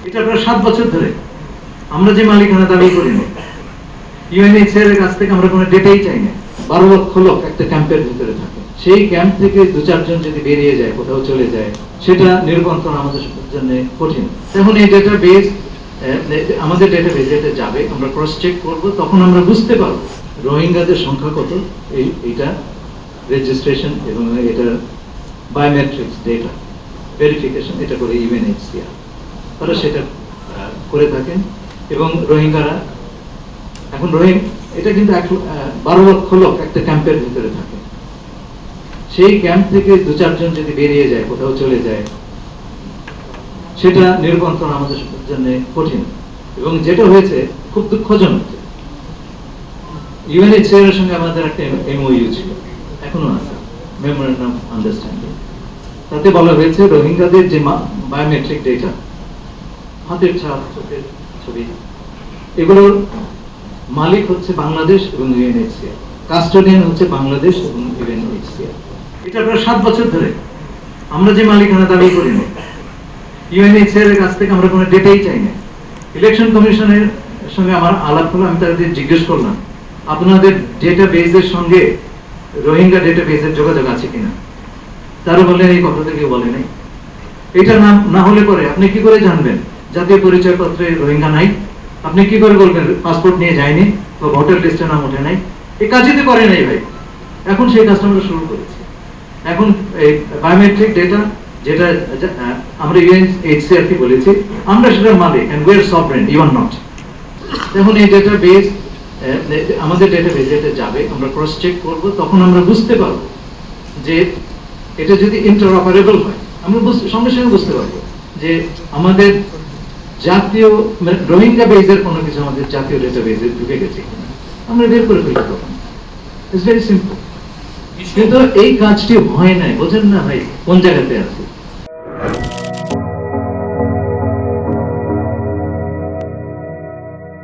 এটা প্রায় 7 বছর ধরে আমরা যে মালিকানা দাবি করি না, ইউএনএইচসিআর এর কাছ থেকে আমরা কোনো ডেটাই চাই না। 12 লক্ষ লোক একটা ক্যাম্পের ভিতরে থাকে, সেই ক্যাম্প থেকে 2-4 জন যদি বেরিয়ে যায়, কোথাও চলে যায়, সেটা নিরূপণ আমাদের জন্য কঠিন। এখন এই ডেটা বেস আমাদের ডেটা বেসে যাবে, আমরা ক্রস চেক করব, তখন আমরা বুঝতে পারবো রোহিঙ্গাদের সংখ্যা কত, এইটা রেজিস্ট্রেশন এবং এটা বায়োমেট্রিক্স ডেটা ভেরিফিকেশন এটা করে ইউএনএইচসিআর তারা সেটা করে থাকেন। এবং রোহিঙ্গারা এখন এটা কিন্তু 12 লক্ষ লোক একটা ক্যাম্পের ভিতরে থাকে, সেই ক্যাম্প থেকে 2-4 জন যদি বেরিয়ে যায়, কোথাও চলে যায়, সেটা নিরূপণ আমাদের জন্য কঠিন। এবং যেটা হয়েছে খুব দুঃখজনক, ইউএনএইচসিআর এর সঙ্গে আমাদের একটা এমওইউ ছিল, এখনো আছে, মেমোরেন্ডাম আন্ডারস্ট্যান্ডিং। তাতে বলা হয়েছে রোহিঙ্গাদের যে বায়োমেট্রিক ডেটা, হাতের ছাপ, চোখের ছবি, এগুলোর মালিক হচ্ছে বাংলাদেশ এবং ইউএনএইচসিআর, কাস্টোডিয়ান হচ্ছে বাংলাদেশ এবং ইউএনএইচসিআর। এটা প্রায় 7 বছর ধরে আমরা যে মালিকানা দাবি করি না, ইউএনএইচসিআর এর কাছ থেকে আমরা কোনো ডেটাই চাই না। ইলেকশন কমিশনের সঙ্গে আমার আলাপ হলো, আমি তাদের জিজ্ঞেস করলাম আপনাদের ডেটা বেসের সঙ্গে রোহিঙ্গা ডেটা বেসের যোগাযোগ আছে কিনা, তারা বললেন এই কথা থেকে বলে নাই। এটা না হলে পরে আপনি কি করে জানবেন জাতীয় পরিচয়পত্রে রোহিঙ্গা নাই? আপনি কি করে বলবেন পাসপোর্ট নিয়ে যায়নি বা ভোটার লিস্টে নাম ওঠে নাই? এই কাজই তো করে নাই ভাই। এখন সেই কাজটা আমরা শুরু করেছি। এখন এই বায়োমেট্রিক ডেটা যেটা আমরা ইউএনএইচসিআর কে বলেছি, আমরা সেটার মালিক, and we are sovereign, you are not. এখন এই ডেটা বেস আমাদের ডেটা বেসে যাবে, আমরা ক্রস চেক করব, তখন আমরা বুঝতে পারবো যে এটা যদি ইন্টারঅপারেবল হয়, আমরা সঙ্গে সঙ্গে বুঝতে পারবো যে আমাদের জাতীয় রোহিঙ্গা বেসের কোনো কিছু আমাদের জাতীয় ডেটা বেসে ঢুকে গেছে কিনা, আমরা বের করে ফেলবো তখন। It's very simple. কিন্তু এই কাজটি হয় নাই, বোঝেন না ভাই কোন জায়গাতে আছে।